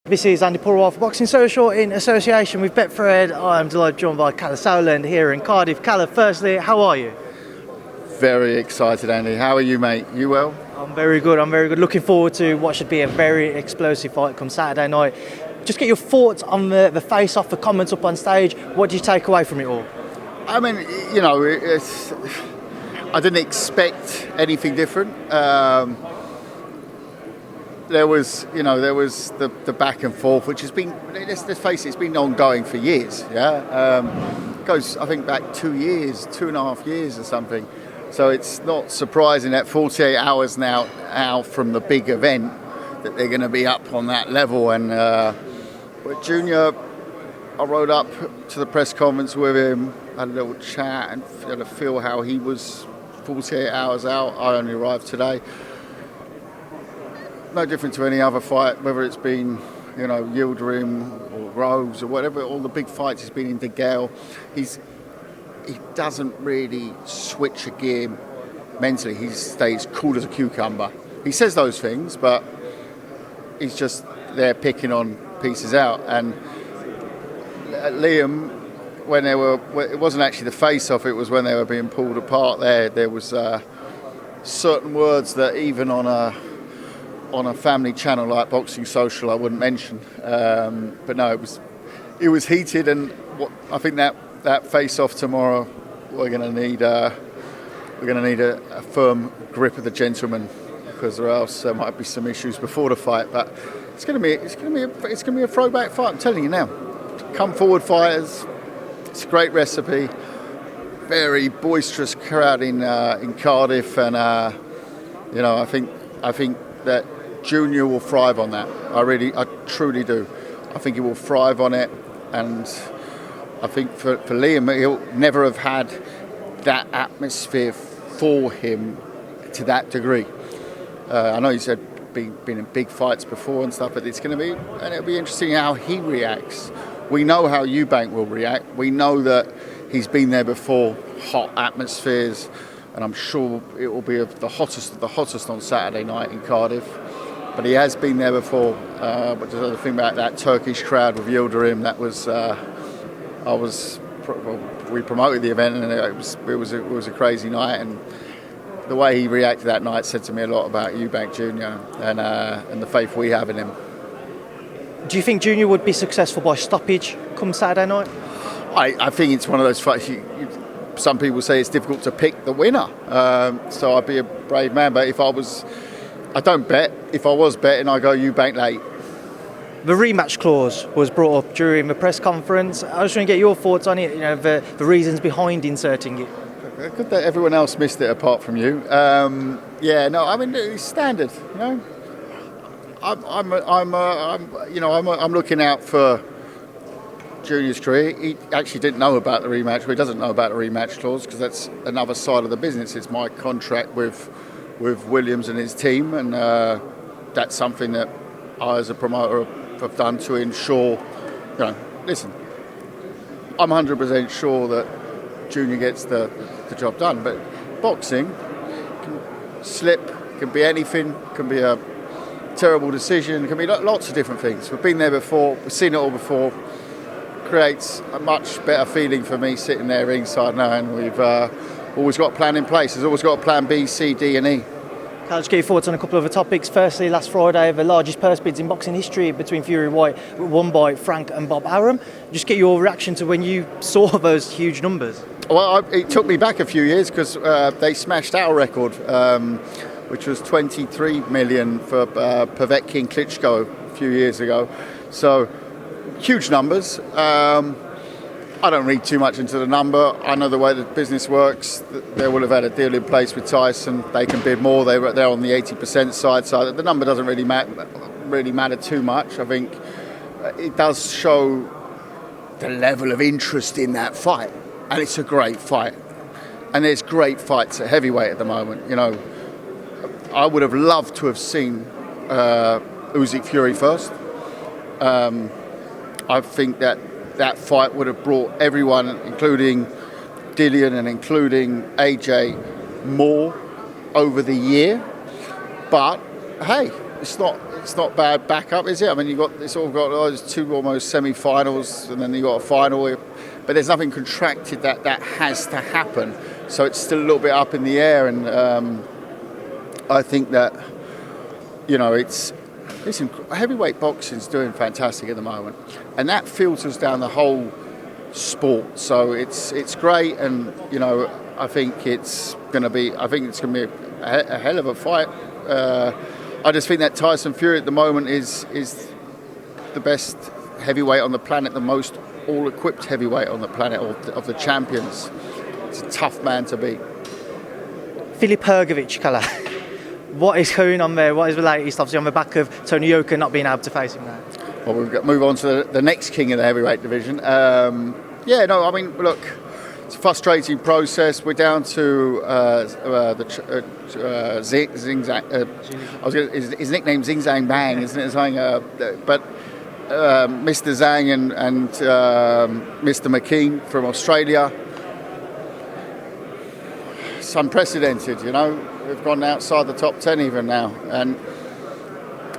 This is Andi Purewal for Boxing Social in association with Betfred. I'm delighted joined by Kalle Sauerland here in Cardiff. Kalle, firstly, how are you? Very excited, Andy. How are you, mate? You well? I'm very good. Looking forward to what should be a very explosive fight come Saturday night. Just get your thoughts on the face-off, the comments up on stage. What did you take away from it all? I mean, you know, I didn't expect anything different. There was the back and forth, which has been, let's face it, it's been ongoing for years. Yeah, goes I think back 2.5 years or something. So it's not surprising that 48 hours now out from the big event that they're going to be up on that level. And but Junior, I rode up to the press conference with him, had a little chat, and had a feel how he was 48 hours out. I only arrived today. No different to any other fight, whether it's been, you know, Yildirim or Groves or whatever, all the big fights he's been in, De Gale. He doesn't really switch a gear mentally. He stays cool as a cucumber. He says those things, but he's just there picking on pieces out. And Liam, when they were, it wasn't actually the face-off, it was when they were being pulled apart there was certain words that even on a family channel like Boxing Social I wouldn't mention, but no, it was heated, and I think that face-off tomorrow we're going to need a firm grip of the gentleman, because or else there might be some issues before the fight. But it's going to be a throwback fight. I'm telling you now. Come forward fighters. It's a great recipe. Very boisterous crowd in Cardiff, and you know, I think that Junior will thrive on that. I truly do. I think he will thrive on it, and I think for Liam, he'll never have had that atmosphere for him to that degree. I know he's been in big fights before and stuff, but it'll be interesting how he reacts. We know how Eubank will react. We know that he's been there before, hot atmospheres, and I'm sure it will be the hottest of the hottest on Saturday night in Cardiff. But he has been there before. But the other thing about that Turkish crowd with Yildirim, that was, we promoted the event, and it was a crazy night. And the way he reacted that night said to me a lot about Eubank Junior and the faith we have in him. Do you think Junior would be successful by stoppage come Saturday night? I think it's one of those fights. Some people say it's difficult to pick the winner. So I'd be a brave man. But I don't bet. If I was betting, I go Eubank late. The rematch clause was brought up during the press conference. I was trying to get your thoughts on it. You know, the reasons behind inserting it. Good that everyone else missed it apart from you. I mean it's standard. You know, I'm looking out for Junior's career. He actually didn't know about the rematch. Well, he doesn't know about the rematch clause because that's another side of the business. It's my contract with Williams and his team, and that's something that I, as a promoter, have done to ensure. You know, listen, I'm 100% sure that Junior gets the job done. But boxing can slip, can be anything, can be a terrible decision, can be lots of different things. We've been there before, we've seen it all before. Creates a much better feeling for me sitting there ringside knowing we've always got a plan in place. There's always got a plan B, C, D and E. I'll just get your thoughts on a couple of the topics. Firstly, last Friday, the largest purse bids in boxing history between Fury-Whyte, won by Frank and Bob Arum. Just get your reaction to when you saw those huge numbers. Well, it took me back a few years because they smashed our record, which was 23 million for Povetkin Klitschko a few years ago. So, huge numbers. I don't read too much into the number. I know the way the business works. They will have had a deal in place with Tyson. They can bid more. They're on the 80% side, so the number doesn't really matter too much. I think it does show the level of interest in that fight, and it's a great fight. And there's great fights at heavyweight at the moment. You know, I would have loved to have seen Usyk Fury first. I think that fight would have brought everyone, including Dillian and including AJ, more over the year. But hey, it's not bad backup, is it? I mean, it's all got those two almost semi-finals, and then you got a final. But there's nothing contracted that has to happen, so it's still a little bit up in the air. And I think that listen, heavyweight boxing's doing fantastic at the moment, and that filters down the whole sport. So it's great, and I think it's going to be a hell of a fight. I just think that Tyson Fury at the moment is the best heavyweight on the planet, the most all-equipped heavyweight on the planet of the champions. It's a tough man to beat. Filip Hrgovic, Kalle. What is going on there? What is the latest, obviously, on the back of Tony Yoka not being able to face him now? Well, we've got to move on to the next king of the heavyweight division. Look, it's a frustrating process. We're down to Zing Zhang. His nickname Zing Zhang Bang, isn't it? But Mr. Zhang and Mr. McKean from Australia. It's unprecedented, We've gone outside the top 10 even now. And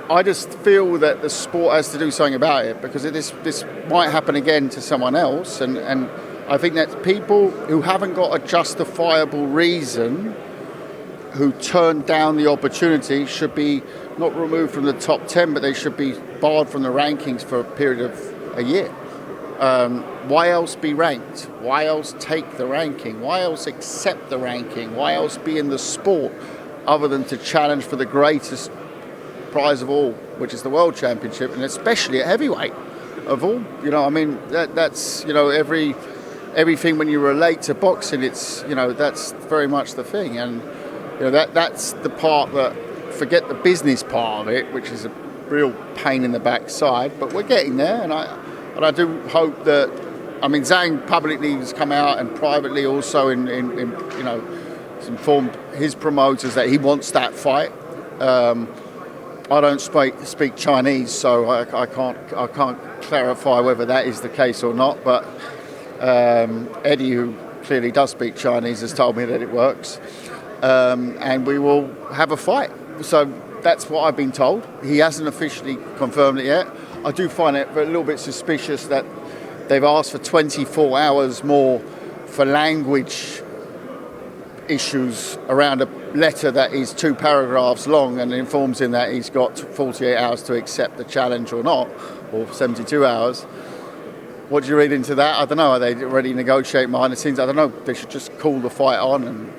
I just feel that the sport has to do something about it, because this might happen again to someone else. And I think that people who haven't got a justifiable reason, who turned down the opportunity, should be not removed from the top 10, but they should be barred from the rankings for a period of a year. Why else be ranked? Why else take the ranking? Why else accept the ranking? Why else be in the sport other than to challenge for the greatest prize of all, which is the World Championship, and especially at heavyweight of all? That's everything when you relate to boxing, it's that's very much the thing, and that's the part that, forget the business part of it, which is a real pain in the backside, but we're getting there, and I do hope that, Zhang publicly has come out and privately also has informed his promoters that he wants that fight. I don't speak Chinese, so I can't clarify whether that is the case or not. But Eddie, who clearly does speak Chinese, has told me that it works, and we will have a fight. So that's what I've been told. He hasn't officially confirmed it yet. I do find it a little bit suspicious that they've asked for 24 hours more for language issues around a letter that is 2 paragraphs long and informs him that he's got 48 hours to accept the challenge or not, or 72 hours. What do you read into that? I don't know. Are they already negotiating behind the scenes? I don't know. They should just call the fight on. And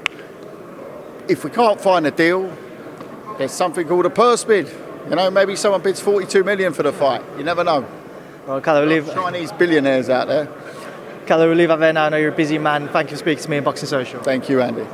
if we can't find a deal, there's something called a purse bid. Maybe someone bids 42 million for the fight. You never know. Well, Kalle, we'll leave Chinese billionaires out there. Kalle, we'll leave that there now. I know you're a busy man. Thank you for speaking to me in Boxing Social. Thank you, Andy.